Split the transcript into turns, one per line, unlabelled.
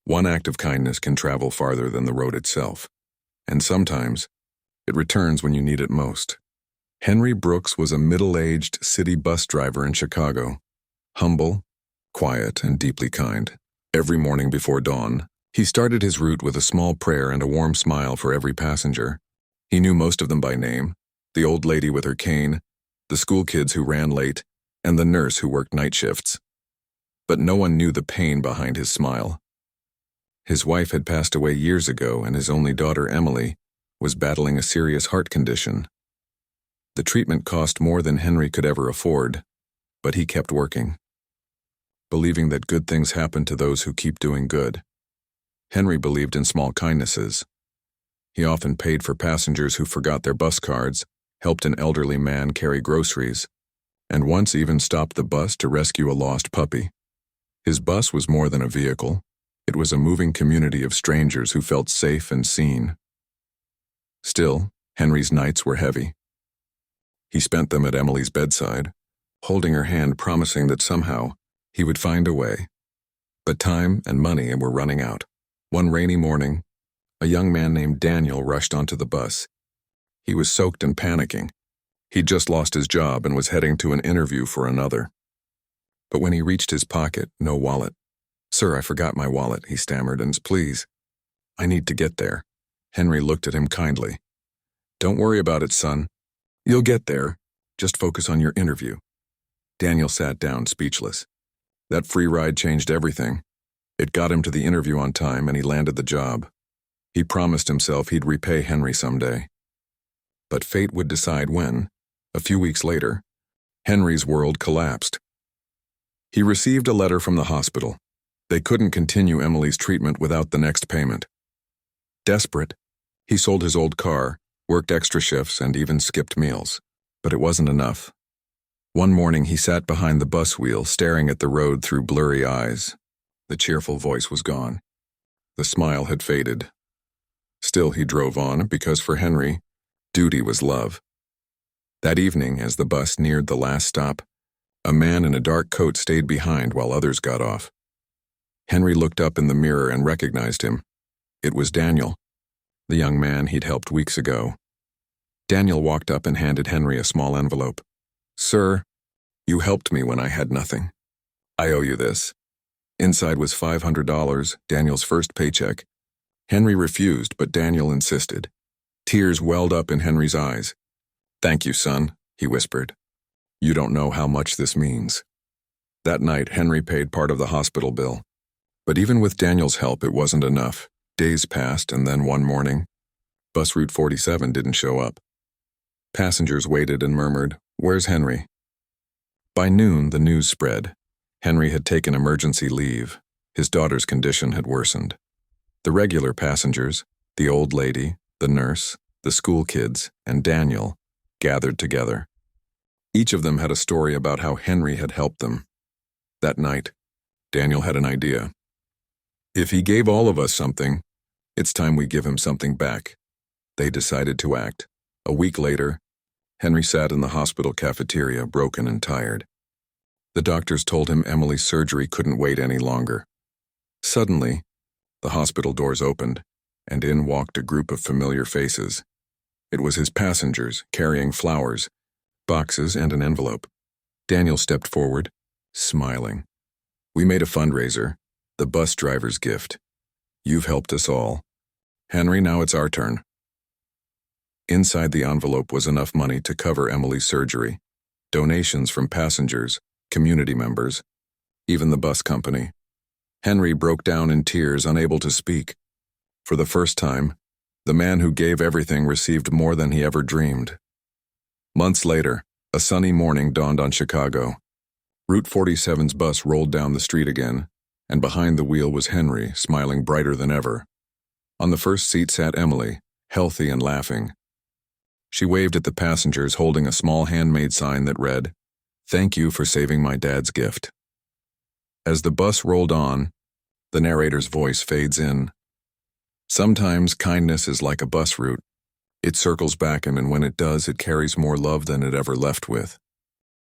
One act of kindness can travel farther than the road itself, and sometimes it returns when you need it most. Henry Brooks was a middle-aged city bus driver in Chicago, humble, quiet, and deeply kind. Every morning before dawn, he started his route with a small prayer and a warm smile for every passenger. He knew most of them by name: the old lady with her cane, the school kids who ran late, and the nurse who worked night shifts. But no one knew the pain behind his smile. His wife had passed away years ago, and his only daughter, Emily, was battling a serious heart condition. The treatment cost more than Henry could ever afford, but he kept working, believing that good things happen to those who keep doing good. Henry believed in small kindnesses. He often paid for passengers who forgot their bus cards, helped an elderly man carry groceries, and once even stopped the bus to rescue a lost puppy. His bus was more than a vehicle. It was a moving community of strangers who felt safe and seen. Still, Henry's nights were heavy. He spent them at Emily's bedside, holding her hand, promising that somehow he would find a way. But time and money were running out. One rainy morning, a young man named Daniel rushed onto the bus. He was soaked and panicking. He'd just lost his job and was heading to an interview for another. But when he reached his pocket, no wallet. "Sir, I forgot my wallet," he stammered, "and please, I need to get there." Henry looked at him kindly. "Don't worry about it, son. You'll get there. Just focus on your interview." Daniel sat down, speechless. That free ride changed everything. It got him to the interview on time, and he landed the job. He promised himself he'd repay Henry someday. But fate would decide when. A few weeks later, Henry's world collapsed. He received a letter from the hospital. They couldn't continue Emily's treatment without the next payment. Desperate, he sold his old car, worked extra shifts, and even skipped meals. But it wasn't enough. One morning he sat behind the bus wheel, staring at the road through blurry eyes. The cheerful voice was gone. The smile had faded. Still, he drove on, because for Henry, duty was love. That evening, as the bus neared the last stop, a man in a dark coat stayed behind while others got off. Henry looked up in the mirror and recognized him. It was Daniel, the young man he'd helped weeks ago. Daniel walked up and handed Henry a small envelope. "Sir, you helped me when I had nothing. I owe you this." Inside was $500, Daniel's first paycheck. Henry refused, but Daniel insisted. Tears welled up in Henry's eyes. "Thank you, son," he whispered. "You don't know how much this means." That night, Henry paid part of the hospital bill. But even with Daniel's help, it wasn't enough. Days passed, and then one morning, bus route 47 didn't show up. Passengers waited and murmured, "Where's Henry?" By noon, the news spread. Henry had taken emergency leave. His daughter's condition had worsened. The regular passengers, the old lady, the nurse, the school kids, and Daniel, gathered together. Each of them had a story about how Henry had helped them. That night, Daniel had an idea. "If he gave all of us something, it's time we give him something back." They decided to act. A week later, Henry sat in the hospital cafeteria, broken and tired. The doctors told him Emily's surgery couldn't wait any longer. Suddenly, the hospital doors opened, and in walked a group of familiar faces. It was his passengers, carrying flowers, boxes, and an envelope. Daniel stepped forward, smiling. "We made a fundraiser, the bus driver's gift. You've helped us all. Henry, now it's our turn." Inside the envelope was enough money to cover Emily's surgery, donations from passengers, community members, even the bus company. Henry broke down in tears, unable to speak. For the first time, the man who gave everything received more than he ever dreamed. Months later, a sunny morning dawned on Chicago. Route 47's bus rolled down the street again, and behind the wheel was Henry, smiling brighter than ever. On the first seat sat Emily, healthy and laughing. She waved at the passengers, holding a small handmade sign that read, "Thank you for saving my dad's gift." As the bus rolled on, the narrator's voice fades in. "Sometimes kindness is like a bus route. It circles back, and when it does, it carries more love than it ever left with."